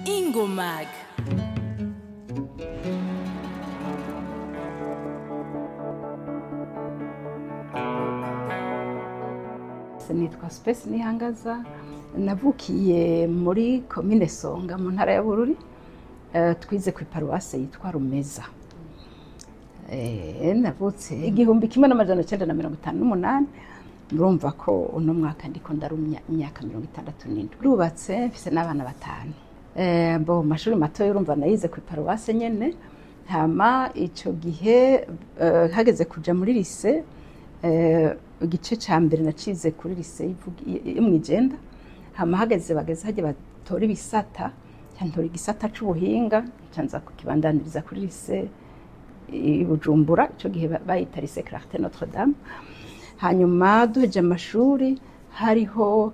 Ingomag. Nitwa Spès Nihangaza, navukiye muri komine Songa mu ntara ya Bururi, twize ku iparuwase yitwa Rumeza. Navutse 1958, urumva ko uno mwaka ndiko ndarumya imyaka 67. Rubatse mfise n'abana batanu. Bo mashuri mato urumva nayize ku iparuwase nyene, hama ico gihe hageze kuja muri lycée, igice ca mbere nacize kuri lycée y'Imwigenda, hama bageze haje batora ibisata, cyantora igisata c'ubuhinga, canza kukibandaniriza kuri lycée Bujumbura, ico gihe bayita lycée Clarté Notre Dame. Hanyuma duheje amashuri hariho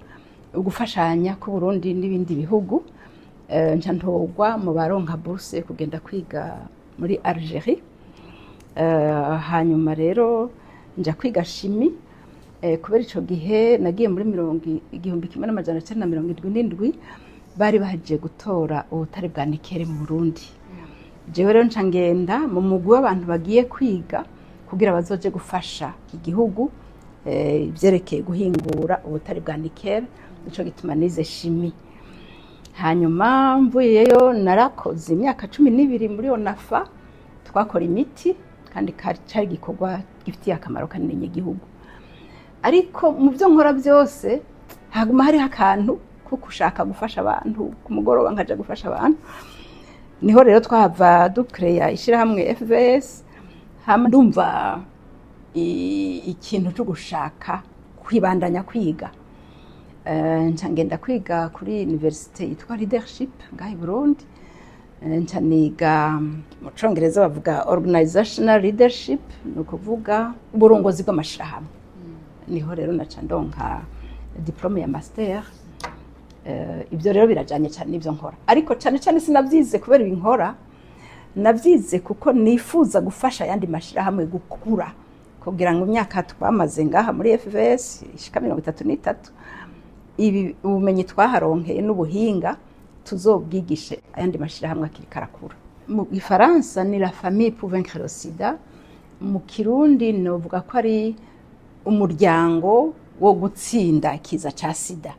gufashanya ku Burundi n'ibindi bihugu, ntantogwa mu baronka bourse kugenda kwiga muri Algerie. Hanyuma rero nja kwiga chimie, kubera ico gihe nagiye muri 1977 bari baje gutora ubutare bwa nikere mu Burundi. Jewe rero nca ngenda mu mugwi w'abantu bagiye kwiga kugira bazoje gufasha igihugu ivyerekeye guhingura ubutare bwa nikere, ico gituma nize chimie. Hanyuma mvuyeyo narakoze imyaka 12 muri Onafa, twakora imiti kandi cari gikorwa gifitiye akamaro kanini igihugu. Ariko mu byo nkora byose haguma hari akantu ko gushaka gufasha abantu, ku mugoroba nkaja gufasha abantu. Niho rero twahava ducrea ishirahamwe FVS, hama ndumva ikintu cyo gushaka kwibandanya kwiga. Ncangenda kwiga kuri universite yitwa leadership ngaho i Burundi, ncaniga mu Congereza bavuga organizational leadership, no kuvuga uburongozi bw'amashirahamwe. Niho rero naca ndonka diplome ya master. Ibyo rero birajanye cyane n'ibyo nkora, ariko cyane sinavyize kubera ibinkora, navyize kuko nifuza gufasha yandi mashirahamwe gukura, kugira ngo imyaka twamaze ngaha muri FVS ishika 33, ibi ubumenyi twaharonkeye n'ubuhinga tuzobwigishe ayandi mashirahamwe akiri karakura. Mu Gifaransa ni la famille pour vaincre le sida, mu Kirundi novuga ko ari umuryango wo gutsinda ikiza ca sida.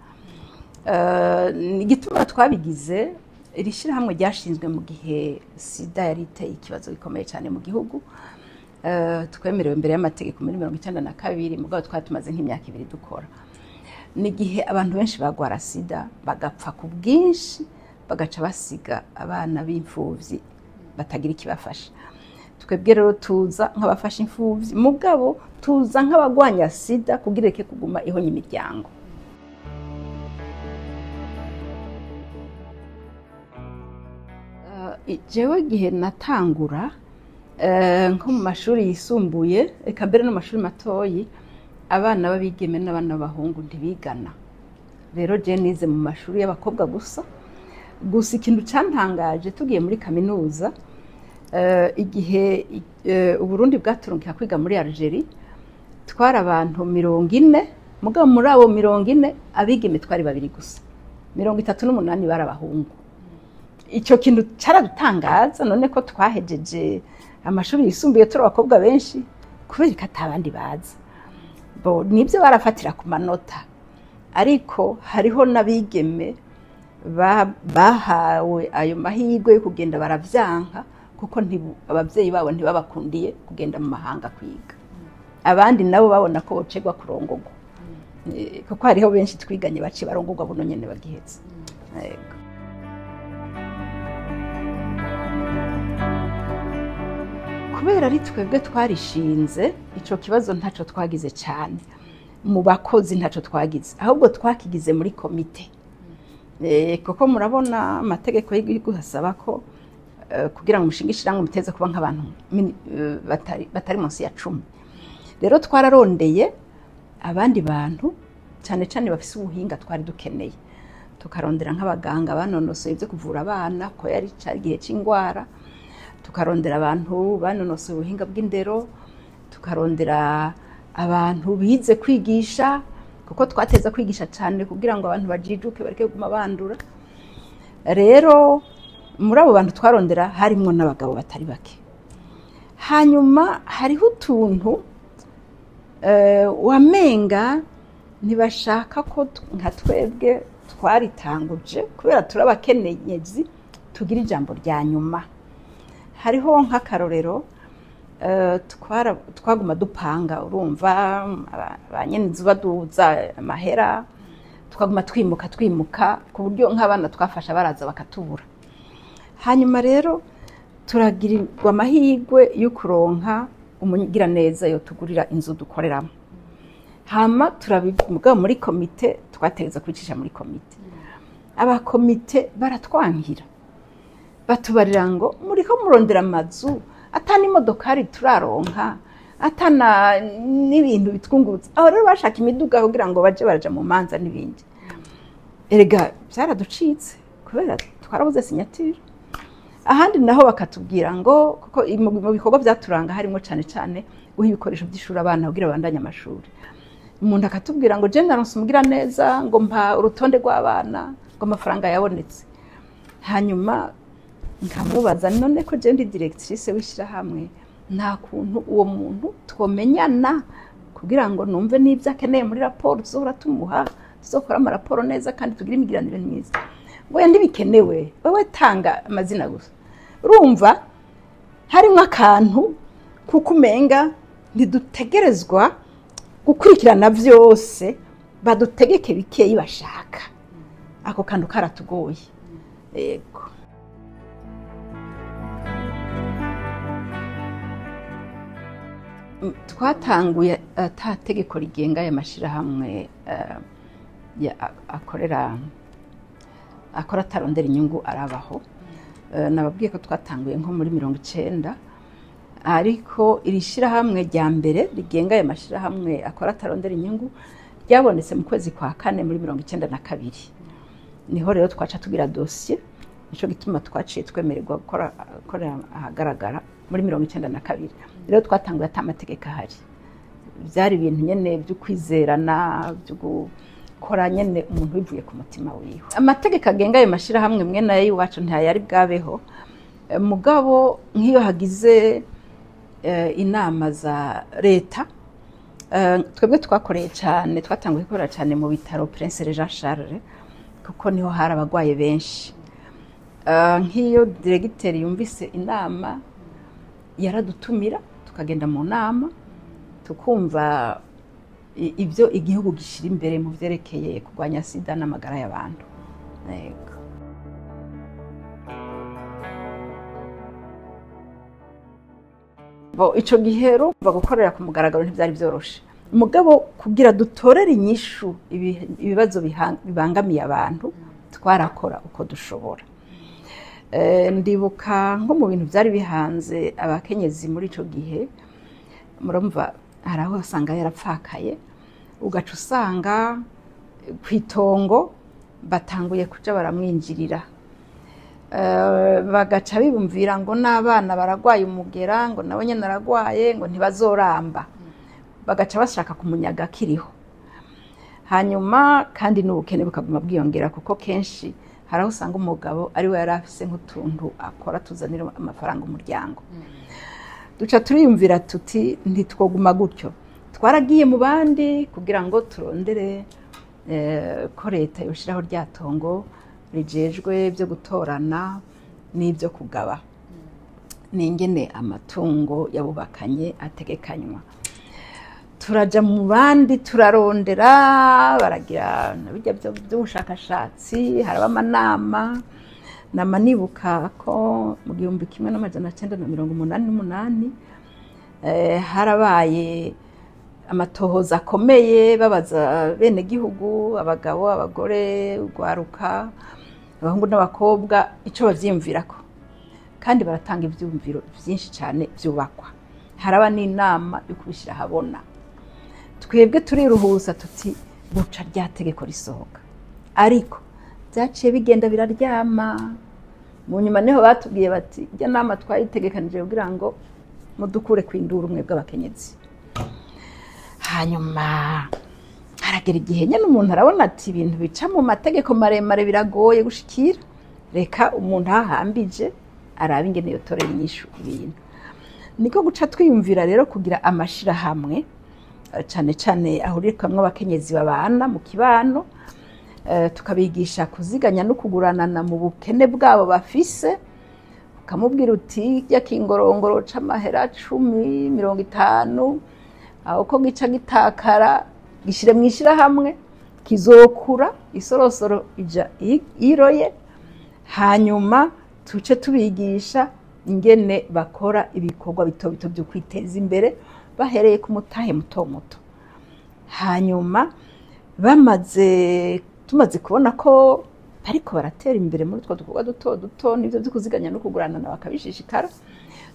Igituma twabigize, iri shirahamwe ryashinzwe mu gihe sida yari iteye ikibazo gikomeye cyane mu gihugu. Twemerewe imbere y'amategeko muri 1992, mugabo twatumaze nk'imyaka 2 dukora. Nigihe abantu benshi bagwara sida bagapfa ku bwinshi, bagaca basiga abana b'imfuvyi batagira ikibafasha. Twebwe rero tuza nk'abafasha imfuvyi, mugabo tuza nk'abagwanya sida kugira eke kuguma ihonye imiryango. Jewe gihe natangura nko mu mashuri yisumbuye, eka mbere no mashuri matoyi, abana babigeme n'abana b'abahungu ntibigana. Rero je nize mu mashuri y'abakobwa gusa ikintu cantangaje tugiye muri kaminuza, igihe Uburundi bwaturunkira kwiga muri Algerie, twari abantu 40, mugabo muri abo 40 abigeme twari 2 gusa, 38 bari abahungu. Ico kintu caradutangaza, none ko twahejeje amashuri yisumbuye turi abakobwa benshi kubera ko atabandi baza. Bo nibyo barafatira ku manota, ariko hariho nabigeme bahawe ayo mahirwe yo kugenda baravyanka kuko abavyeyi babo ntibabakundiye kugenda mu mahanga kwiga. Abandi nabo babona ko bocegwa kurongorwa, kuko hariho benshi twiganye baci barongorwa buno nyene bagihetse. Kubera ari twebwe twarishinze, ico kibazo ntaco twagize cyane mu bakozi, ntaco twagize, ahubwo twakigize muri komite. Kuko murabona amategeko y'igihugu hasaba ko kugira ngo umushinga ishirahamwe muteze kuba nk'abantu batari munsi ya 10. Rero twararondeye abandi bantu cyane bafise ubuhinga twari dukeneye, tukarondera nk'abaganga banonosoye ibyo kuvura abana ko yari gihe c'ingwara, tukarondera abantu banonosoye ubuhinga bw'indero, tukarondera abantu bize kwigisha kuko twateza kwigisha cyane kugira ngo abantu bajijuke bareke kuguma bandura. Rero muri abo bantu twarondera harimo n'abagabo batari bake. Hanyuma hariho utuntu wamenga ntibashaka ko nka twebwe twaritanguje kubera turabakenyezi tugira ijambo rya nyuma. Hariho nk'akarorero twaguma dupanga, urumva abanyenzi baduza amahera, twaguma twimuka ku buryo nk'abana twafasha baraza bakatubura. Hanyuma rero turagirirwa amahirwe yo kuronka umugira neza yo tugurira inzu dukoreramo. Hama turabivuga muri komite, twategeza kwicisha muri komite. Abakomite baratwangira, batubarira ngo muriko murondera amazu atani imodokari turaronka, atana n'ibintu bitwungutse. Aho rero bashaka imiduga kugira ngo baje baraja mu manza n'ibindi. Erega byaraducitse kubera twarabuze signature. Ahandi naho bakatubwira ngo kuko mu bikorwa byaturanga harimo cyane cyane guha ibikoresho by'ishuri abana kugira bandanye amashuri. Umuntu akatubwira ngo je ndaronse umugira neza, ngo mpa urutonde rw'abana, ngo amafaranga yabonetse. Hanyuma nkamubaza none ko je ndi directrice w'ishirahamwe, nta kuntu uwo muntu twomenyana kugira ngo numve n'ibyo akeneye muri raporo tuzohora tumuha, tuzokora amaraporo neza kandi tugira imigiranire myiza. Ngo yandi bikenewe wewe tanga amazina gusa. Urumva harimo akantu kuko umenga ntidutegerezwa gukurikirana byose, badutegeke bikeyi bashaka. Ako kantu karatugoye. Yego. Twatanguye atategeko rigenga y'amashirahamwe akora atarondera inyungu arabaho. Nababwiye ko twatanguye nko muri 90, ariko iri shirahamwe rya mbere rigenga y'amashirahamwe akora atarondera inyungu ryabonetse mu kwezi kwa 4 muri 92. Niho rero twaca tugira dossier, nico gituma twaciye twemererwa gukora ahagaragara muri 92. Rero twatanguye atamategeko ahari. Byari ibintu nyene byo kwizerana, byo kora nyene umuntu wivuye ku mutima wiwe. Amategeko agenga ayo mashirahamwe mwe nayo iwacu ntayari bwabeho. Mugabo nk'iyo hagize inama za leta, twebwe twakoreye cyane, twatanguye gukora cyane mu bitaro Prince Jean Charles kuko niho hari abagwaye benshi. Nk'iyo directeur yumvise inama yaradutumira tukagenda mu nama tukumva ibyo igihugu gishira imbere mu byerekeye kurwanya sida n'amagara y'abantu. Yego. Bo ico gihero bagukorera ku mugaragaro ntibyari byoroshe. Mugabo kugira dutorere inyishu ibibazo bibangamiye abantu twarakora uko dushobora. Ndibuka nko mu bintu byari bihanze abakenyezi muri ico gihe, murumva haraho usanga yarapfakaye, ugaca usanga kwitongo batanguye kuja baramwinjirira. Bagaca bibumvira ngo n'abana baragwaye umugera, ngo nabo nyene naragwaye, ngo ntibazoramba. Bagaca bashaka kumunyaga kiriho. Hanyuma kandi n'ubukene bukaguma bwiyongera kuko kenshi haraho usanga umugabo ari we yarafise nk'utuntu akora tuzanira amafaranga umuryango. Duca turiyumvira tuti ntitwoguma gutyo. Twaragiye mu bandi kugira ngo turondere ko leta yoshiraho ryatongo rijejwe byo gutorana n'ibyo kugaba. N'ingene amatungo yabubakanye ategekanywa. Turaja mu bandi turarondera, baragira nabijya by'ubushakashatsi, haraba amanama. Namanibuka ko mu 1988 harabaye amatohoza akomeye babaza bene gihugu, abagabo, abagore, ugwaruka, abahungu n'abakobwa ico bavyimvirako, kandi baratanga ivyumviro byinshi cyane byubakwa. Haraba n'inama yo kubishira habona. Twebwe turiruhusa tuti buca ryategeko risohoka, ariko byaciye bigenda biraryama. Mu nyuma niho batubwiye bati ijya nama twayitegekanije kugira ngo mudukure kwindura umwe bw'abakenyezi. Hanyuma haragera igihe nyene umuntu arabona ati ibintu bica mu mategeko maremare biragoye gushikira, reka umuntu ahambije araba ingene yotorera inyishu ibintu. Niko guca twiyumvira rero kugira amashirahamwe cane cane ahurikamwo abakenyezi babana mu kibano, tukabigisha kuziganya no kuguranana mu bukene bwabo bafise, ukamubwira uti yakingorongoro c'amahera 10, 50 aho ko gica gitakara gishire mw'ishirahamwe kizokura isorosoro ija iroye, hanyuma tuce tubigisha ingene bakora ibikorwa bito bito byo kwiteza imbere bahereye ku mutahe muto muto. Hanyuma tumaze kubona ko ariko baratera imbere muri two dukorwa duto duto nivyo byo kuziganya no kuguranana bakabishishikara,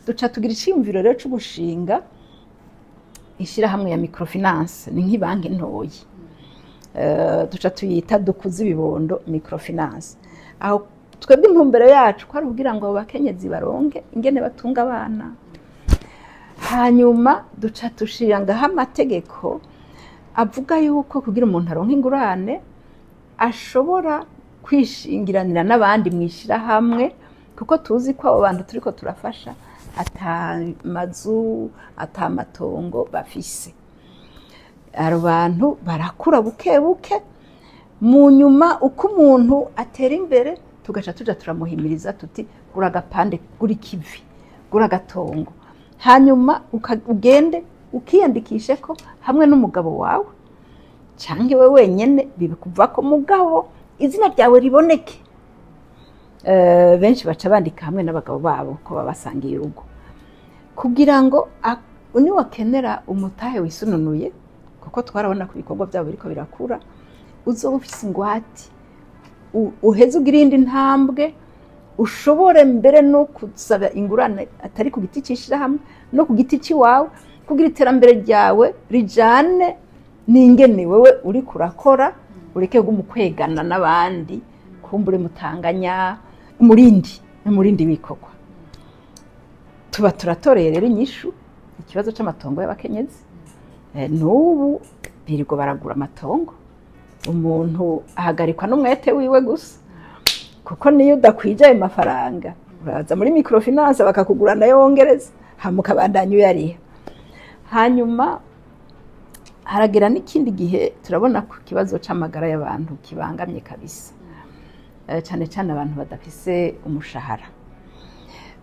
duca tugira iciyumviro rero cyo gushinga ishirahamwe ya microfinance, ni nk'ibanki ntoyi, duca tuyita dukuze ibibondo microfinance. Aho twebwe intumbero yacu ko ari kugira ngo abakenyezi baronke ingene batunga abana, hanyuma duca tushirangaho amategeko avuga yuko kugira umuntu aronke ingurane ashobora kwishingiranira n'abandi mw'ishirahamwe, kuko tuzi ko abo bantu turiko turafasha ata mazu ata matongo bafise. Abo bantu barakura buke buke, mu nyuma uko umuntu atera imbere tugaca tuja turamuhimiriza tuti gura agapande, gura ikivi, gura agatongo, hanyuma ugende ukiyandikishe ko hamwe n'umugabo wawe canke we wenyene bibikuva ko mugabo izina ryawe riboneke. Benshi baca bandika hamwe n'abagabo babo ko babasangiye urugo, kugira ngo uni wakenera umutahe wisununuye, kuko twarabona ko ibikorwa byabo biriko birakura, uzoba ufise ingwate uheze ugira indi ntambwe, ushobore mbere no kusaba ingurane atari ku giti c'ishirahamwe no ku giti c'iwawe, kugira iterambere ryawe rijane n'ingene wewe uri kurakora, ureke gumukwegana n'abandi kumbure mutanganya umurindi w'ikorwa. Tuba turatoreye rero inyishu ikibazo c'amatongo y'abakenyezi. N'ubu birirwa baragura amatongo, umuntu ahagarikwa n'umwete wiwe gusa, kuko niyo udakwije ayo mafaranga uraza muri microfinance bakakugura nayo wongereza hama ukabandanya uyariha. Hanyuma haragera n'ikindi gihe turabona ko ikibazo c'amagara y'abantu kibangamye kabisa, cane cane abantu badafise umushahara.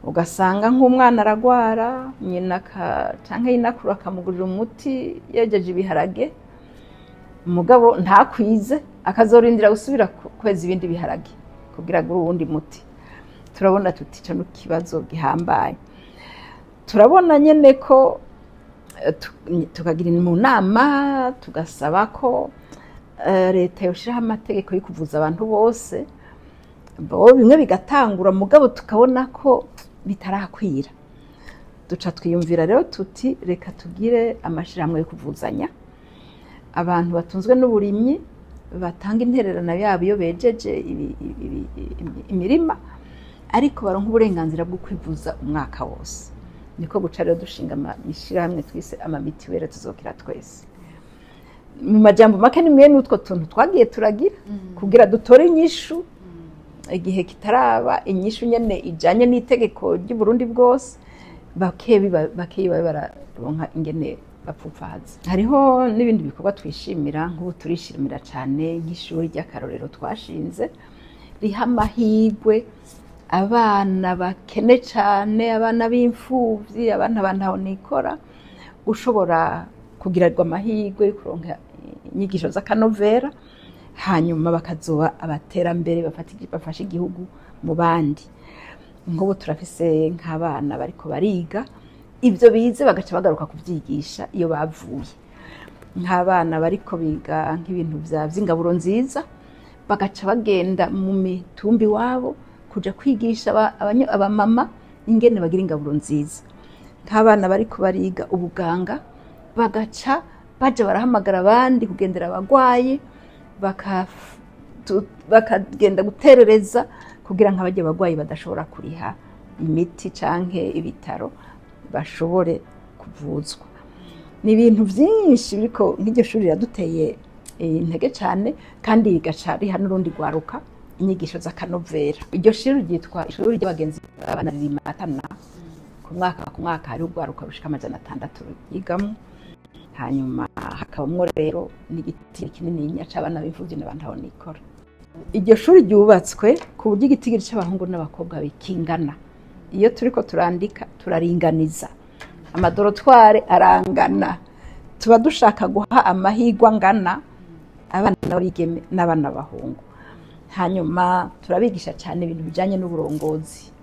Ugasanga nk'umwana aragwara, nyina canke yinakuru akamugurira umuti yejeje ibiharage, umugabo ntakwize akazorindira gusubira kweza ibindi biharage kugira ngo uwundi muti. Turabona tuti ico n'ikibazo gihambaye. Turabona nyene ko tukagira mu nama tugasaba ko leta yoshiraho amategeko yo kuvuza abantu bose, bimwe bigatangura mugabo tukabona ko bitarakwira. Duca twiyumvira rero tuti reka tugire amashirahamwe yo kuvuzanya, abantu batunzwe n'uburimyi batanga intererano yabo iyo bejeje imirima, ariko baronka uburenganzira bwo kwivuza umwaka wose. Niko guca rero dushinga amashirahamwe twise amamitiwere tuzokira twese. Mu majambo make ni mwene utwo tuntu twagiye turagira kugira dutore inyishu igihe kitaraba inyishu nyene ijanye n'itegeko ry'Uburundi bwose, bakeyi bararonka ingene bapfupfaza. Hariho n'ibindi bikorwa twishimira, nk'ubu turishimira cane nk'ishuri ry'akarorero twashinze riha amahirwe abana bakene cane, abana b'imfuvyi, abana ntahonikora, gushobora kugirirwa amahirwe kuronka inyigisho z'akanovera, hanyuma bakazoba abaterambere bafasha igihugu mu bandi. Nk'ubu turafise nk'abana bariko bariga ivyo bize bagaca bagaruka kuvyigisha iyo bavuye. Nk'abana bariko biga nk'ibintu vy'ingaburo nziza, bagaca bagenda mu mitumbi wabo kuja kwigisha abamama ingene bagira ingaburo nziza. Nk'abana bariko bariga ubuganga, bagaca baja barahamagara abandi kugendera abagwayi, bakagenda guterereza kugira ngo abaje abagwayi badashobora kuriha imiti canke ibitaro bashobore kuvuzwa. Ni ibintu vyinshi biriko nk'iryo shuri raduteye intege cyane kandi igaca riha n'urundi rwaruka inyigisho z'akanovera. Iryo shuri ryitwa ishuri ry'abagenzi abana rimatana, ku mwaka hari urwaruka rushika 600 yigamo, hanyuma hakabamwo rero n'igiti kinini cy'abana b'imfuvyi n'aba ntahonikora. Iryo shuri ryubatswe ku buryo igitigiri cy'abahungu n'abakobwa bikingana. Iyo turiko turandika turaringaniza, amadorotware arangana, tuba dushaka guha amahigwa ngana abana n'abigeme n'abana bahungu. Hanyuma turabigisha cyane ibintu bijanye n'uburongozi,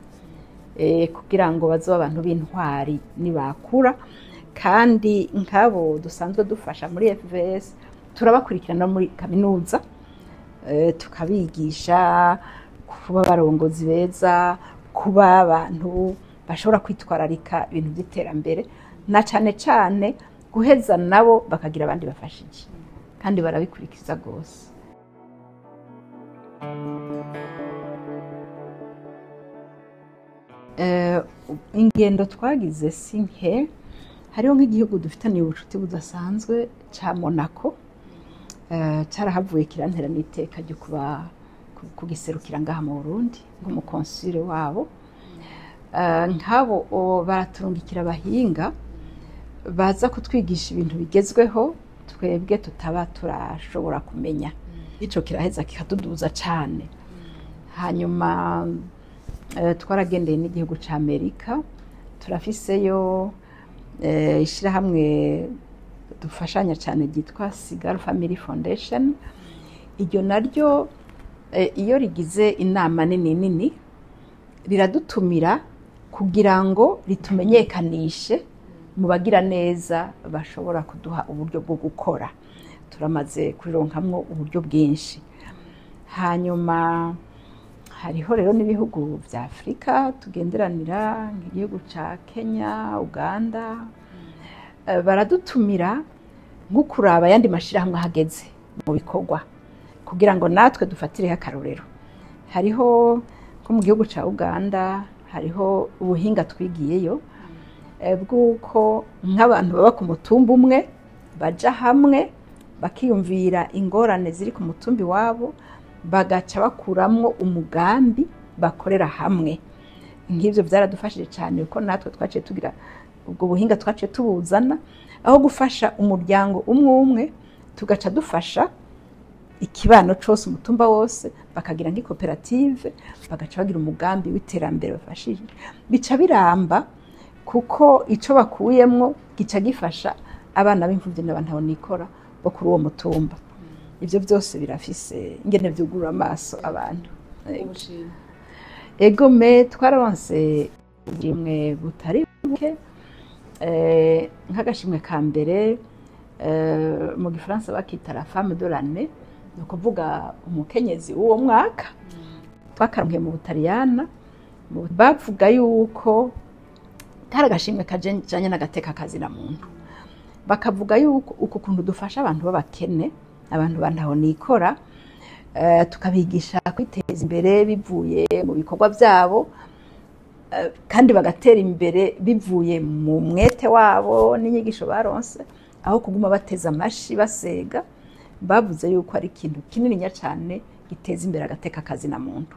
kugira ngo bazobe abantu b'intwari nibakura. Kandi nkabo dusanzwe dufasha muri FVS turabakurikirana muri kaminuza, tukabigisha kuba barongozi beza, kuba abantu bashobora kwitwararika ibintu by'iterambere, na cyane cyane guheza nabo bakagira abandi bafashije, kandi barabikurikiza gose. Ingendo twagize sinke, hariho nk'igihugu dufitaniye ubucuti budasanzwe ca Monaco, carahavuye kirantera n'iteka ryo kuba kugiserukira ngaha mu Burundi nk'umukonsule wabo. Nkabo baraturungikira abahinga baza kutwigisha ibintu bigezweho twebwe tutaba turashobora kumenya, ico kiraheza kikaduduza cyane. Hanyuma twaragendeye n'igihugu ca Amerika, turafiseyo ishirahamwe dufashanya cyane ryitwa Sigal Family Foundation. Iryo naryo iyo rigize inama nini riradutumira kugira ngo ritumenyekanishe mu bagira neza bashobora kuduha uburyo bwo gukora. Turamaze kurironkamwo uburyo bwinshi. Hanyuma hariho rero n'ibihugu vya Afrika tugenderanira, nk'igihugu ca Kenya, Uganda, baradutumira nko kuraba yandi mashirahamwe hageze mu bikorwa kugira ngo natwe dufatireho akarorero. Hariho nko mu gihugu ca Uganda hariho ubuhinga twigiyeyo bw'uko nk'abantu baba ku mutumba umwe baja hamwe bakiyumvira ingorane ziri ku mutumbi wabo, bagaca bakuramwo umugambi bakorera hamwe. Nk'ivyo vyaradufashije cyane kuko natwe twaciye tugira ubwo buhinga, twaciye tubuzana aho gufasha umuryango umwe tugaca dufasha ikibano cose, umutumba wose, bakagira nk'ikoperative, bagaca bagira umugambi w'iterambere bafashije. Bica biramba kuko ico bakuyemwo gica gifasha abana b'imfuvyi n'aba ntahonikora bo kuri uwo mutumba. Ivyo byose birafise ingene vyugurura amaso abantu. Egome twararonse ubushimwe butari buke, nk'agashimwe ka mbere mu gifaransa bakita la femme de l'année, no kuvuga umukenyezi w'uwo mwaka. Twakaronke mu Butaliyana, bavuga yuko kari agashimwe kajanye n'agateka kazina muntu. Bakavuga yuko uko kuntu dufasha abantu b'abakene, abantu bantahonikora, tukabigisha kwiteza imbere bivuye mu bikorwa byabo, kandi bagatera imbere bivuye mu mwete wabo n'inyigisho baronse, aho kuguma bateza amashi basega. Bavuze yuko ari ikintu kinini cyane giteza imbere agateka kazina muntu.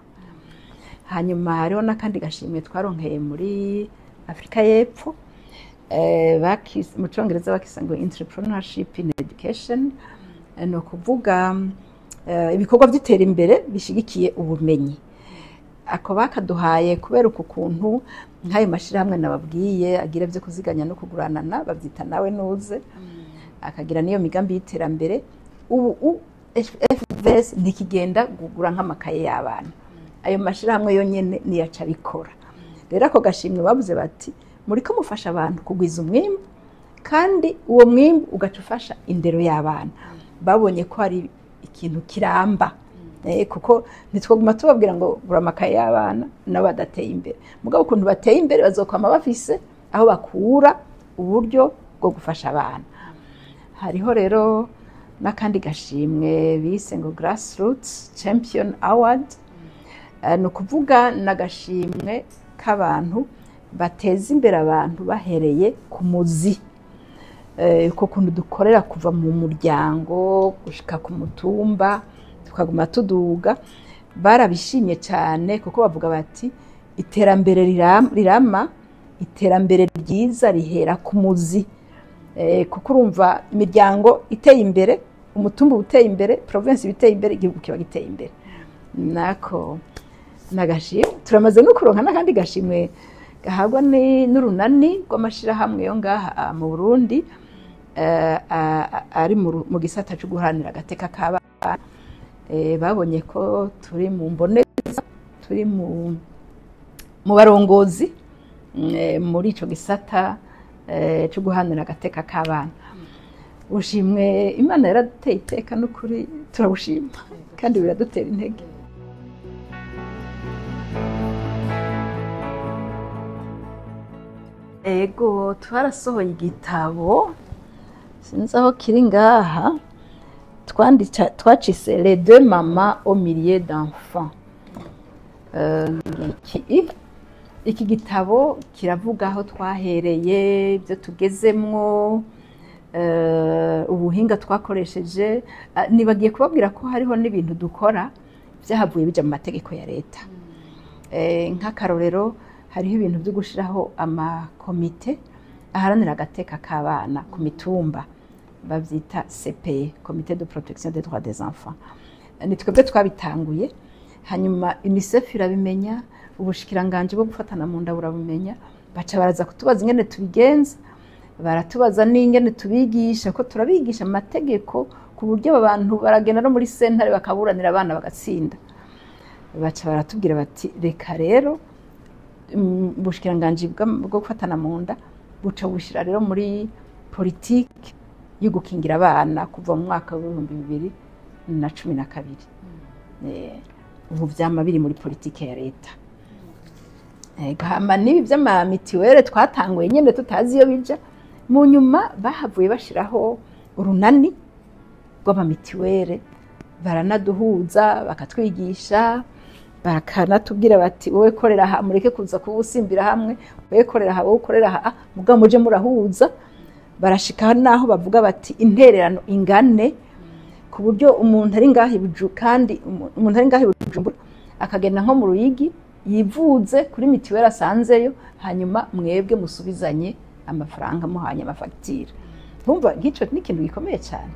Hanyuma hariho n'akandi gashimwe twaronkeye muri Afrika y'Epfo, mu Congereza bakisa ngo entrepreneurship in education, no kuvuga ibikorwa by'itera imbere bishigikiye ubumenyi. Ako bakaduhaye kubera uku kuntu nk'ayo mashirahamwe nababwiye agira byo kuziganya no kuguranana, bavyita nawe nuze, akagira niyo migambi y'iterambere. Ubu FVS ntikigenda gugura nk'amakaye y'abana, ayo mashirahamwe yonyene niyaca bikora. Rero ako gashimwe bavuze bati muriko mufasha abantu kugwiza umwimbu, kandi uwo mwimbu ugaca ufasha indero y'abana. Babonye ko ari ikintu kiramba, kuko nitwoguma tubabwira ngo gura amakaye y'abana nabo badateye imbere. Mugabo ukuntu bateye imbere bazokwama bafise aho bakura uburyo bwo gufasha abana. Hariho rero n'akandi gashimwe bise ngo Grassroots Champion Award, no kuvuga n'agashimwe k'abantu bateza imbere abantu bahereye ku muzi. uko kuntu dukorera kuva mu muryango gushika ku mutumba tukaguma tuduga barabishimye cyane kuko bavuga bati iterambere rirama iterambere ryiza rihera ku muzi kuko urumva imiryango iteye imbere umutumba uteye imbere province biteye imbere igihugu kiba giteye imbere nako nagashimwe turamaze no kuronka n'akandi gashimwe gahabwa n'urunani rw'amashirahamwe yo ngaha mu Burundi ari mu gisata cyo guharanira agateka k'abana babonye ko turi mu mboneza turi mu barongozi muri ico gisata cyo guharanira agateka k'abana ushimwe Imana yaraduteye iteka n'ukuri turabushima kandi biradutera intege. Ego twarasohoye igitabo sinzi aho kiri ngaha twacise les deux mamas au milieu d'enfants. Iki gitabo kiravuga aho twahereye ibyo tugezemwo ubuhinga twakoresheje nibagiye kubabwira ko hariho n'ibintu dukora byahavuye bija mu mategeko ya leta nk'akarorero hariho ibintu byo gushiraho amakomite aharanira agateka k'abana ku mitumba bavyita CPE Comité de Protection des Droits des Enfants. Ni twebwe twabitanguye hanyuma UNICEF irabimenya ubushikiranganje bwo gufatana mu nda burabumenya baca baraza kutubaza ingene tubigenza baratubaza n'ingene tubigisha ko turabigisha amategeko ku buryo abantu baragenda no muri sentare bakaburanira abana bagatsinda baca baratubwira bati reka rero ubushikiranganje bwo gufatana mu nda buca bushira rero muri politiki yo gukingira abana kuva mu mwaka wa 2012 ubu vyama biri muri politiki ya leta gahama nibi vy'ama mitiwere twatanguye nyene tutazi iyo bija mu nyuma bahavuye bashiraho urunani rw'ama mitiwere baranaduhuza bakatwigisha bakanatubwira bati wowe korera ha mureke kuza kubusimbira hamwe wowe korera ha wowe korera ha muga muje murahuza barashika naho bavuga bati intererano ingane ku buryo umuntu ari ngahi buju kandi umuntu ari ngahi bujumbura akagenda nko mu Ruyigi yivuze kuri mitiwere asanzeyo hanyuma mwebwe musubizanye amafaranga muhanye amafagitire ntumva gico ni ikintu gikomeye cyane.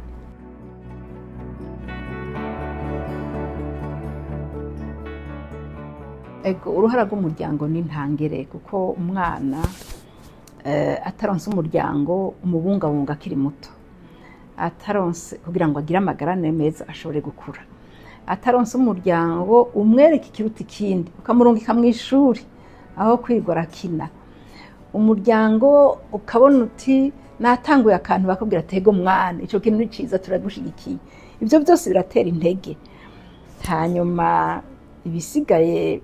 Ego uruhara rw'umuryango ni ntangere kuko umwana ataronse umuryango umubungabunga akiri muto ataronse kugira ngo agire amagara meza ashobore gukura ataronse umuryango umwereka ikiruta ikindi ukamurungika mu ishuri aho kwirwa rakina umuryango ukabona uti natanguye akantu bakubwira tego mwana ico kintu ni ciza turagushigikiye ivyo byose biratera intege hanyuma ibisigaye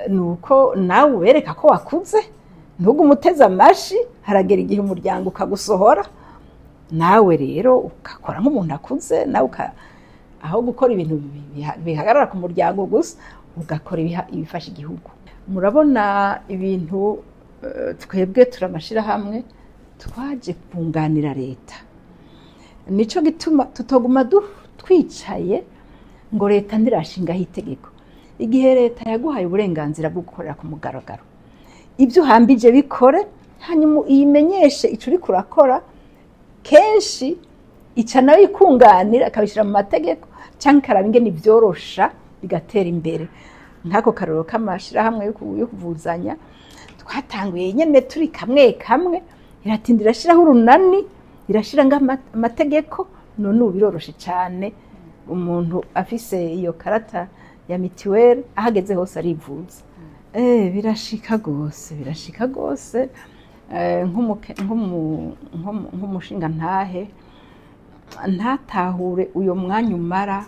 nuko nawe ubereka ko wakuze ntugu umuteza amashi haragera igihe umuryango ukagusohora nawe rero ukakora nk'umuntu akuze nawe aho gukora ibintu bihagarara ku muryango gusa ugakora ibifasha igihugu. Murabona ibintu twebwe turamashirahamwe twaje kunganira leta nico gituma tutoguma twicaye ngo leta ndirashingaho itegeko igihe leta yaguhaye uburenganzira bwo gukorera ku mugaragaro ibyo uhambije bikore hanyuma iyimenyeshe ico uri kurakora kenshi ica nayo ikunganira akabishira mu mategeko cyangwa karaba ingene byorosha bigatera imbere nkako karoro k'amashirahamwe yo kuvuzanya twatanguye nyene turi kamwe iratindira shiraho urunani irashira amategeko none ubiroroshe cyane umuntu afise iyo karata ya mitiwere ahageze hose arivuza birashika gose nk'umushinga ntatahure uyo mwanya umara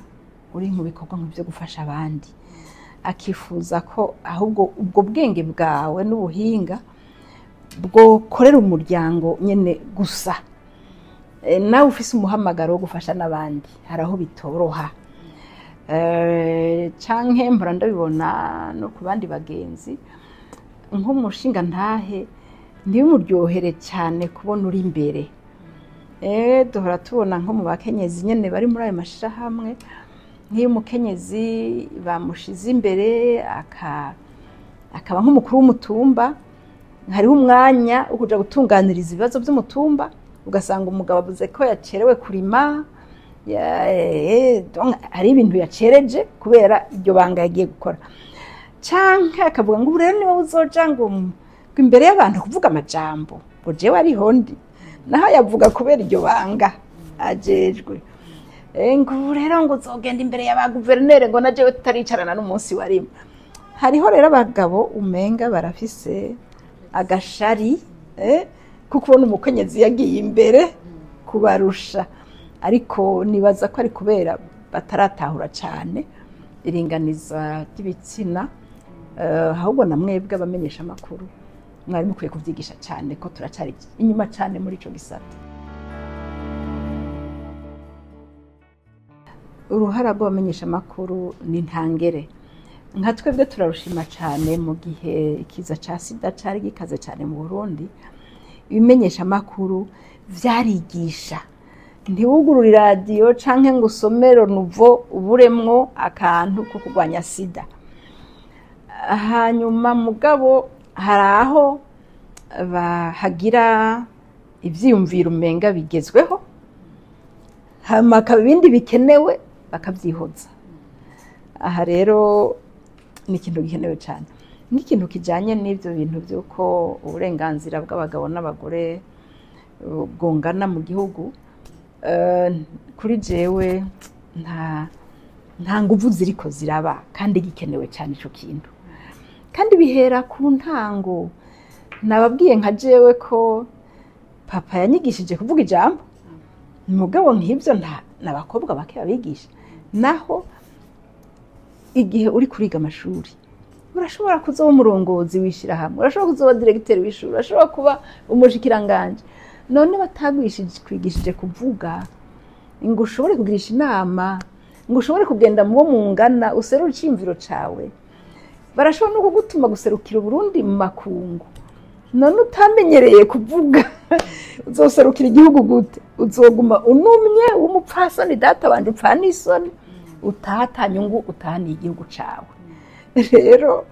uri mu bikorwa nk'ibyo gufasha abandi akifuza ko ahubwo ubwo bwenge bwawe n'ubuhinga bwo korera umuryango nyene gusa nawe ufise umuhamagaro wo gufasha n'abandi haraho bitoroha canke mbora ndabibona no ku bandi bagenzi nk'umushinga ntibimuryohere cyane kubona uri imbere duhora tubona nko mu bakenyezi nyene bari muri ayo mashirahamwe, nk'iyo umukenyezi bamushize imbere akaba nk'umukuru w'umutumba, hariho umwanya wo kuja gutunganiriza ibibazo by'umutumba, ugasanga umugabo avuze ko yacerewe kurima, hari ibintu yacereje kubera iryo banga yagiye gukora, canke akavuga ngo rero niba uzoja ngo imbere y'abantu kuvuga amajambo ngo jewe ariho ndi, naho yavuga kubera iryo banga ajejwe, ngo rero ngo uzogenda imbere y'abaguverineri ngo na jewe tutaricarana n'umunsi warimo. Hariho rero abagabo umenga barafise agashari kuko ubona umukenyezi yagiye imbere kubarusha, ariko nibaza ko ari kubera bataratahura cyane iringaniza ry'ibitsina, ahubwo na mwebwe abamenyesha amakuru mwari mukwiye kuvyigisha cyane ko turacari inyuma cyane muri ico gisata. Uruhara rw'abamenyesha amakuru ni ntangere, nka twebwe turarushima cyane mu gihe ikiza ca sida cari gikaze cyane mu Burundi. Ibimenyesha amakuru vyarigisha, ntiwugurura iradiyo canke ngo usomero nuvo uburemwo akantu ko kurwanya sida. Hanyuma mugabo haraho bahagira ivyiyumviro umenga bigezweho, hama ibindi bikenewe bakavyihoza. Aha rero ni ikintu gikenewe cyane, nk'ikintu kijanye n'ivyo bintu by'uko uburenganzira bw'abagabo n'abagore bwongana mu gihugu. Kuri jewe nta nguvu ziriko ziraba, kandi gikenewe cyane ico kintu, kandi bihera ku ntango. Nababwiye nka jewe ko papa yanyigishije kuvuga ijambo, mugabo nk'ibyo n'abakobwa bake babigisha. Naho igihe uri kuriga amashuri urashobora kuzoba umurongozi w'ishirahamwe, urashobora kuzoba diregiteri w'ishuri, urashobora kuba umushikiranganje, none batagwishije kuvuga ngo ushobore kugirisha inama, ngo ushobore kugenda mu bo mungana userura iciyumviro cawe, barashobora no kugutuma guserukira Uburundi mu makungu. None utamenyereye kuvuga uzoserukira igihugu gute? Uzoguma unumye w'umupfasoni data wanje upfa n'isoni, utaha nyungu utahaniye igihugu cawe. Rero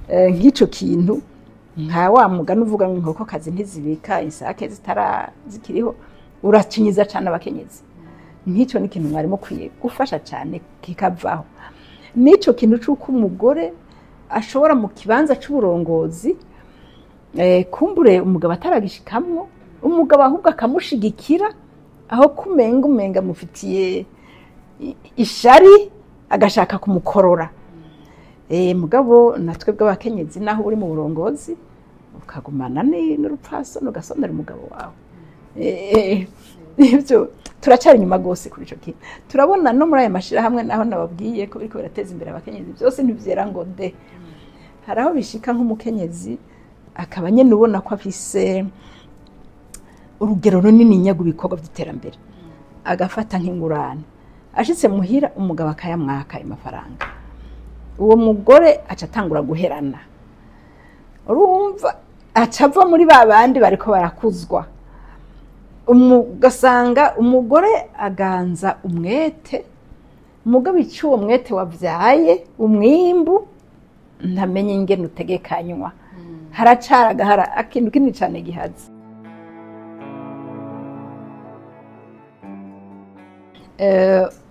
nk'ico kintu nka wa mugani uvuga ngo inkoko kazi ntizibika isake zikiriho, uracinyiza cyane abakenyezi. Nk'ico ni ikintu mwari mukwiye gufasha cyane kikavaho. Nico kintu c'uko umugore ashobora mu kibanza c'uburongozi kumbure umugabo ataragishikamwo, umugabo ahubwo akamushigikira, aho kumenga mufitiye ishari agashaka kumukorora. Mugabo natwe bw'abakenyezi naho uri mu burongozi ukagumana n'urupfasoni ugasondera umugabo wawe. Ibyo turacari inyuma gose kuri ico kintu. Turabona no muri aya mashirahamwe naho nababwiye ko biriko birateza imbere abakenyezi, byose ntivyera ngo de. Haraho bishika nk'umukenyezi akaba nyene ubona ko afise urugero runini nyagu bikorwa by'iterambere, agafata nk'ingurane, ashitse muhira umugabo akayamwaka amafaranga, uwo mugore aca atangura guherana, urumva acava muri babandi bariko barakuzwa. Ugasanga umugore aganza umwete, umugabo icuwo mwete wavyaye umwimbu ntamenye ingene utegekanywa, haracaragahara akintu kinini cane gihaze.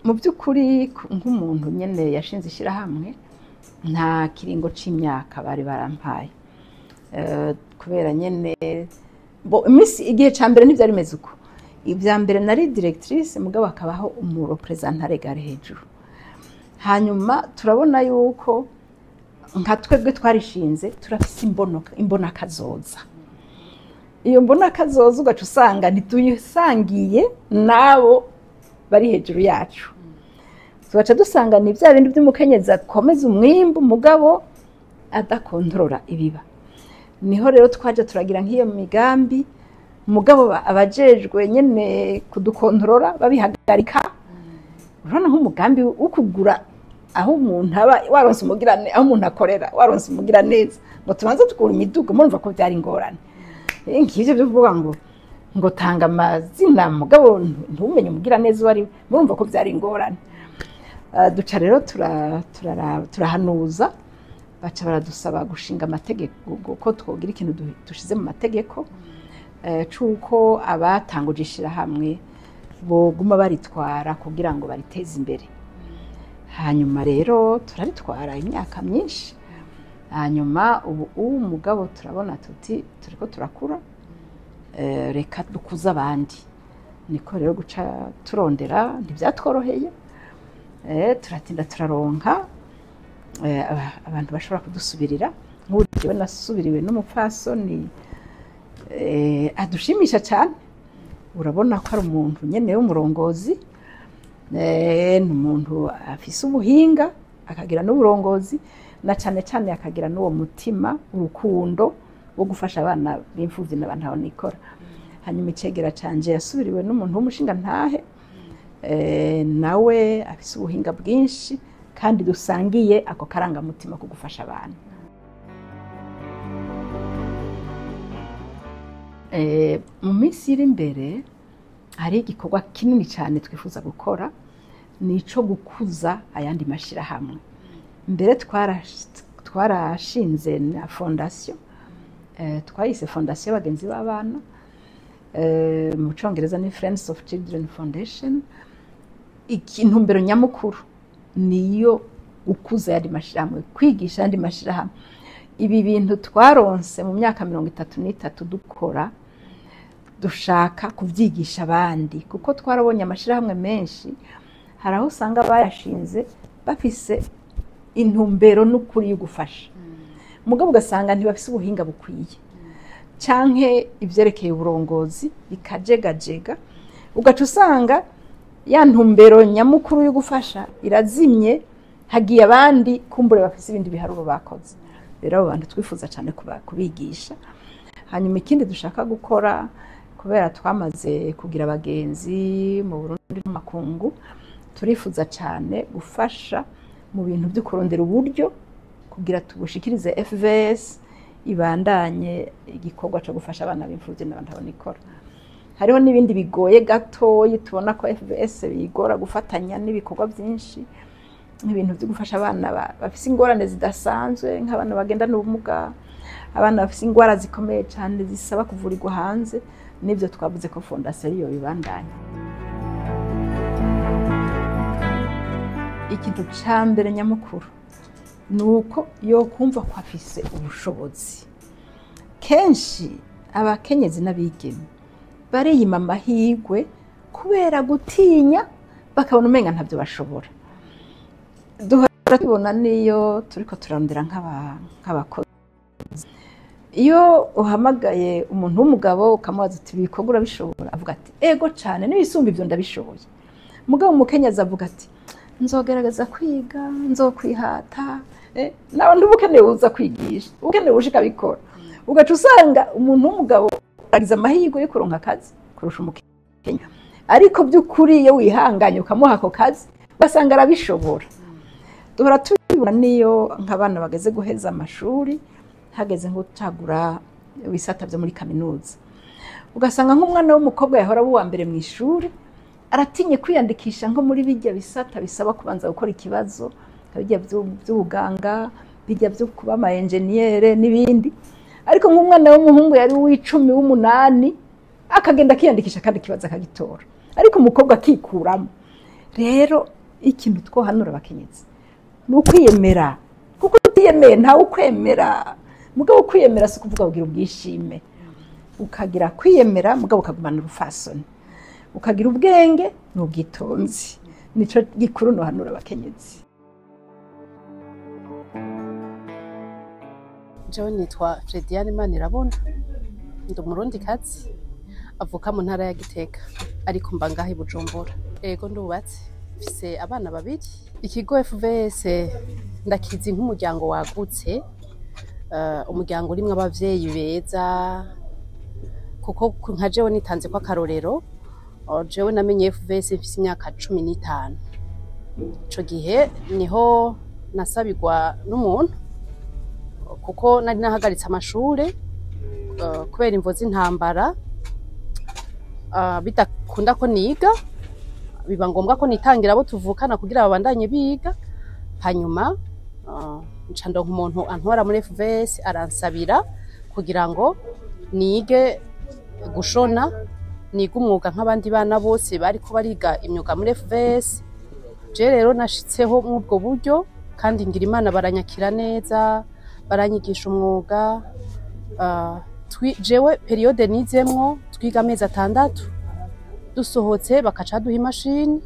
Mu by'ukuri nk'umuntu nyene yashinze ishirahamwe, nta kiringo c'imyaka bari barampaye, kubera nyene imisi igihe ca mbere ntivyari bimeze uko. Ivya mbere nari directrice, mugabo akabaho umurepresentante regare hejuru. Hanyuma turabona yuko nka twebwe twarishinze turafise imbona kazoza. Iyo mbona kazoza ugaca usanga ntituyisangiye nabo bari hejuru yacu. Tugaca dusanga ni vya bindi by'umukenyezi akomeza umwimbu mugabo adakontorora ibiba. Niho rero twaje turagira nk'iyo migambi, mugabo abajejwe nyene kudukontorora babihagarika. Urabona nk'umugambi ukugura aho umuntu aba waronse umugirane, aho umuntu akorera waronse umugira neza, ngo tubanze tukura imidugo, murumva ko byari ingorane. Nk'ivyo byo kuvuga ngo ngo tanga amazina mugabo ntumenye umugira neza wari murumva ko byari ingorane. Duca rero turahanuza baca baradusaba gushinga amategeko ko twogira ikintu dushize mu mategeko cuko abatanguje ishirahamwe boguma baritwara kugira ngo bariteze imbere. Hanyuma rero turaritwara imyaka myinshi, hanyuma ubu umugabo turabona tuti turiko turakura, reka dukuza abandi. Niko rero guca turondera ntibyatworoheye, turatinda turaronka abantu bashobora kudusubirira. Nk'ubu nasubiriwe n'umupfasoni adushimisha cyane, urabona ko ari umuntu nyene w'umurongozi, n'umuntu afise ubuhinga akagira n'uburongozi, na cyane cyane akagira n'uwo mutima urukundo wo gufasha abana b'imfuvyi ntahonikora. Hanyuma icegera canje yasubiriwe n'umuntu w'umushinga ntahe, nawe afise ubuhinga bwinshi kandi dusangiye ako karangamutima ko gufasha abantu. Mu minsi iri imbere hari igikorwa kinini cyane twifuza gukora, nico gukuza ayandi mashirahamwe. Mbere twarashinze na fondation, twayise fondation y'abagenzi b'abana, mu Congereza ni Friends of Children Foundation. Intumbero nyamukuru niyo gukuza ayandi mashirahamwe, kwigisha ayandi mashirahamwe. Ibi bintu twaronse mu myaka 33 dukora, dushaka kuvyigisha abandi kuko twarabonye amashirahamwe menshi hari aho usanga bayashinze bafise intumbero n'ukuri yo gufasha, mugabo ugasanga ntibafise ubuhinga bukwiye canke ivyerekeye uburongozi bikajegajega, ugaca usanga ya ntumbero nyamukuru yo gufasha irazimye, hagiye abandi kumbure bafise ibindi biharuro bakoze. Rero abo bantu twifuza cyane kubigisha. Hanyuma ikindi dushaka gukora, kubera twamaze kugira abagenzi mu Burundi n'amakungu, turifuza cyane gufasha mu bintu byo kurondera uburyo kugira tubushikirize FVS ibandanye igikorwa cyo gufasha abana b'imfuvyi ntahonikora. Hariho n'ibindi bigoye gatoyi tubona ko FVS bigora gufatanya n'ibikorwa byinshi, nk'ibintu byo gufasha abana bafise ingorane zidasanzwe, nk'abana bagenda n'ubumuga, abana bafise ingwara zikomeye cyane zisaba kuvurirwa hanze. Nibyo twavuze ko fondation yo bibandanya. Ikintu ca mbere nyamukuru nuko yo kumva ko afise ubushobozi. Kenshi abakenyezi n'abigeme bariyima amahirwe kubera gutinya, bakabona umenga ntavyo bashobora. Duhora tubona niyo turiko turarondera nk'abakozi, iyo uhamagaye umuntu w'umugabo ukamubaza uti ibikorwa urabishobora, avuga ati ego cyane n'ibisumba ivyo ndabishoboye. Mugabo umukenyezi avuga ati nzogerageza kwiga, nzokwihata, nawe ndubukeneye uza kwigisha, ukeneye ushika bikora. Ugaca usanga umuntu w'umugabo agize amahirwe yo kuronka akazi kurusha umukenya, ariko by'ukuri iyo wihanganye ukamuha ako kazi ugasanga arabishobora. Duhora tubibona niyo nk'abana bageze guheza amashuri, hageze nko gucagura ibisata byo muri kaminuza, ugasanga nk'umwana w'umukobwa yahora wa mbere mu ishuri aratinye kwiyandikisha nko muri bijya bisata bisaba kubanza gukora ikibazo, bijya by'ubuganga, bijya byo kuba ama engineer n'ibindi. Ariko nk'umwana w'umuhungu yari w'icumi w'umunani akagenda kiyandikisha kandi kibaza akagitora, ariko umukobwa akikuramo. Rero ikintu twohanura abakenyezi ni ukwiyemera, kuko utiyemeye ntawukwemera. Mugabo kwiyemera si kuvuga ugira ubwishime, ukagira kwiyemera mugabo ukagumana urufasoni, ukagira ubwenge n'ubwitonzi. Nico gikuru no hanura abakenyezi. Jewe nitwa Frediane Manirabona, ndi umurundi kazi avuka mu ntara ya Gitega, ariko mba ngaha i Bujumbura. Ego ndubatse, mfise abana babiri. Ikigo FVS ndakizi nk'umuryango wagutse, umuryango urimwe abavyeyi beza, kuko nka jewe nitanze ko akarorero. Jewe namenye FVS mfise imyaka 15. Ico gihe niho nasabirwa n'umuntu, kuko nari nahagaritse amashure kubera imvo z'intambara. bidakunda ko niga biba ngombwa ko nitangira abo tuvukana kugira babandanye biga hanyuma nca ndonka umuntu antwara muri FVS aransabira kugira ngo nige gushona niga umwuga nk'abandi bana bose bariko bariga imyuga muri FVS. Je rero nashitseho mw'ubwo buryo kandi ngira Imana baranyakira neza baranyigisha umwuga. Jewe periode nizemwo twiga amezi 6 dusohotse bakaca duha imashini.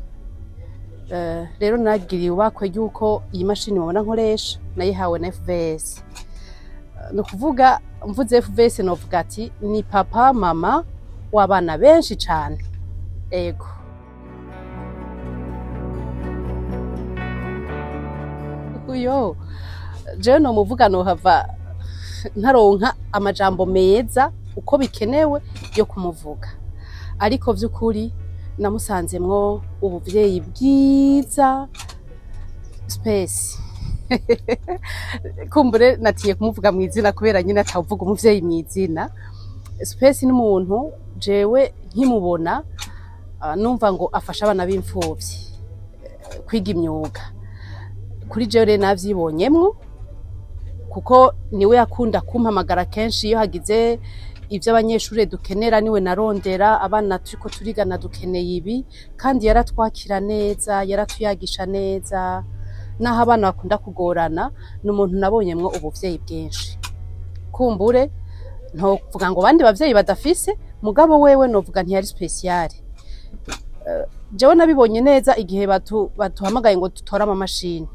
Rero nagiriye ubakwe yuko iyi mashini mubona nkoresha nayihawe na FVS. No kuvuga mvuze FVS novuga ati ni papa mama w'abana benshi cyane. Ego uyo je no muvuga no hava ntaronka amajambo meza uko bikenewe yo kumuvuga, ariko vy'ukuri namusanzemwo ubuvyeyi bwiza Spès. Kumbure natiye kumuvuga mw'izina kubera nyine atavuga umuvyeyi mw'izina. Spès ni umuntu jewe nkimubona numva ngo afasha abana b'imfuvyi kwiga imyuga. Kuri jewe rero navyibonyemwo kuko niwe yakunda kumpamagara kenshi iyo hagize ivyo abanyeshure dukenera, niwe narondera abana turiko turigana dukeneye ibi, kandi yaratwakira neza yaratuyagisha neza. Naho abana bakunda kugorana n'umuntu nabonyemwo ubuvyeyi bwinshi. Kumbure ntovuga ngo bandi bavyeyi badafise, mugabo wewe novuga ntiyari special. Jewe nabibonye neza igihe batuhamagaye ngo dutore amamashini,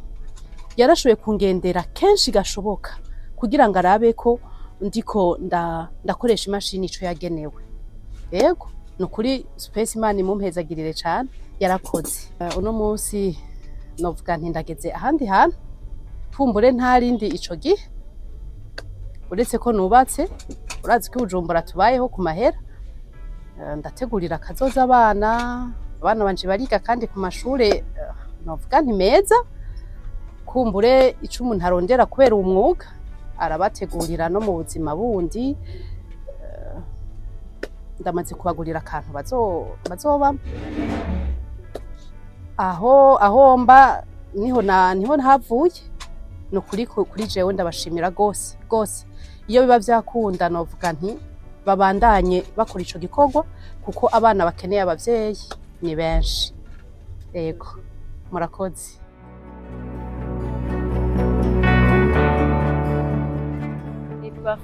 yarashoboye kungendera kenshi gashoboka kugira ngo arabe ko ndiko ndakoresha imashini ico yagenewe. Yego nukuri Spès Imana imumpezagirire cane yarakoze. Uno munsi novuga nti ndageze ahandi hantu kumbure ntarindi ico gihe, uretse ko nubatse urazi ko Bujumbura tubayeho ku mahera. Ndategurira kazoza abana banje bariga kandi ku mashure novuga nti meza. Kumbure ico umuntu arondera kubera umwuga arabategurira no mu buzima bundi. Ndamaze kubagurira akantu bazoba aho mba niho nhavuye. No kuri jewe ndabashimira gose gose. Iyo biba vyakunda novuga nti babandanye bakora ico gikorwa kuko abana bakeneye abavyeyi ni benshi. Yego murakoze.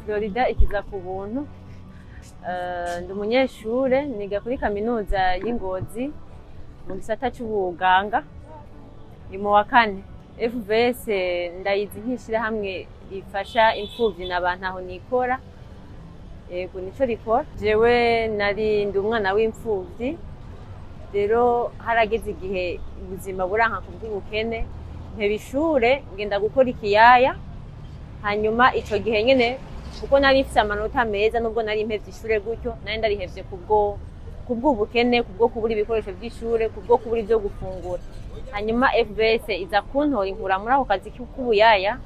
Florida ikiza ku buntu. Ndi umunyeshure niga kuri kaminuza y'Ingozi mu gisata c'ubuganga, ni mu wa 4. FVS ndayizi nk'ishirahamwe rifasha imfuvyi n'aba ntahonikora. Yego nico rikora. Jewe nari ndi umwana w'imfuvyi, rero harageze igihe ubuzima buranka kubw'ubukene, mpeba ishure ngenda gukora ikiyaya. Hanyuma ico gihe nyene kuko nari mfise amanota meza, nubwo nari mpevye ishure gutyo nari ndarihevye kubw'ubukene, kubwo kubura ibikoresho by'ishure, kubwo kubura ivyo gufungura. Hanyuma FVS iza kuntora inkura muri ako kazi k'ubuyaya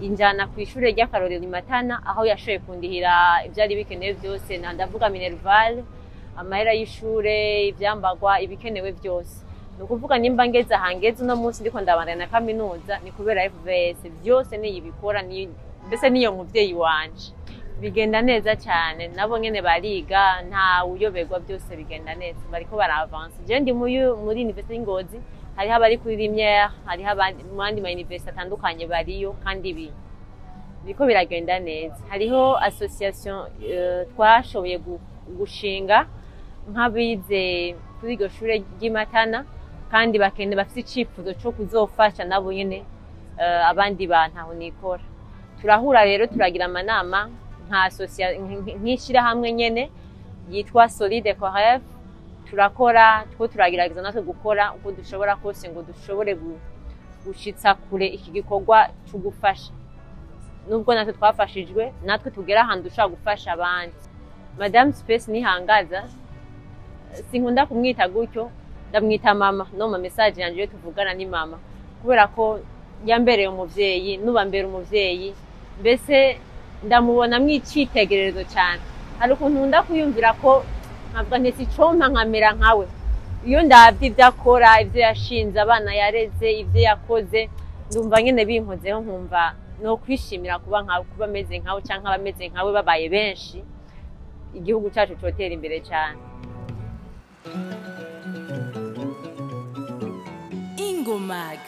injana ku ishure ry'akarorero Matana, aho yashoboye kundihira ivyari bikenewe byose, ndavuga minerval, amahera y'ishure, ivyambagwa, ibikenewe byose. Nukuvuga nimba ngeze ahangeze uno munsi ndiko ndabandana na kaminuza ni kubera FVS. Byose niyibikora mbese niyo muvyeyi wanje. Bigenda neza cyane, nabo nyene bariga nta uyoberwa, byose bigenda neza, bariko baraavance. Je ndi muri Université y'Ingozi, hariho abari kuri Imyaka, hariho abandi mu yandi ma université atandukanye bariyo, kandi biko biragenda neza. Hariho association twashoboye gushinga nk'abize kuri iryo shure ry'Imatana, kandi bafite icifuzo cyo kuzofasha nabo nyene abandi bantu aho nikora. Turahura rero turagira amanama nk'ishirahamwe nyene yitwa Solide Corrève. Turakora turagerageza natwe gukora uko dushobora kose ngo dushobore gushitsa kure iki gikorwa cyo gufasha. Nubwo natwe twafashijwe, natwe tugera ahantu dushaka gufasha abandi. Madame Spès Nihangaza sinkunda kumwita gutyo, ndamwita mama. No mu message yanje tuvugana ni mama, kubera ko yambereye umuvyeyi, nuba mbere umuvyeyi, mbese ndamubona mwicitegererezo cyane. Hari ukuntu ndakuyumvira ko nkavuga nti sicompa nkamera nkawe iyo ndavye ivyo akora ivyo yashinze abana yareze ivyo yakoze ndumva nyene binkozeho nkumva no kwishimira kuba ameze nkawe canke abameze nkawe babaye benshi igihugu cyacu cotera imbere cyane. Ingomag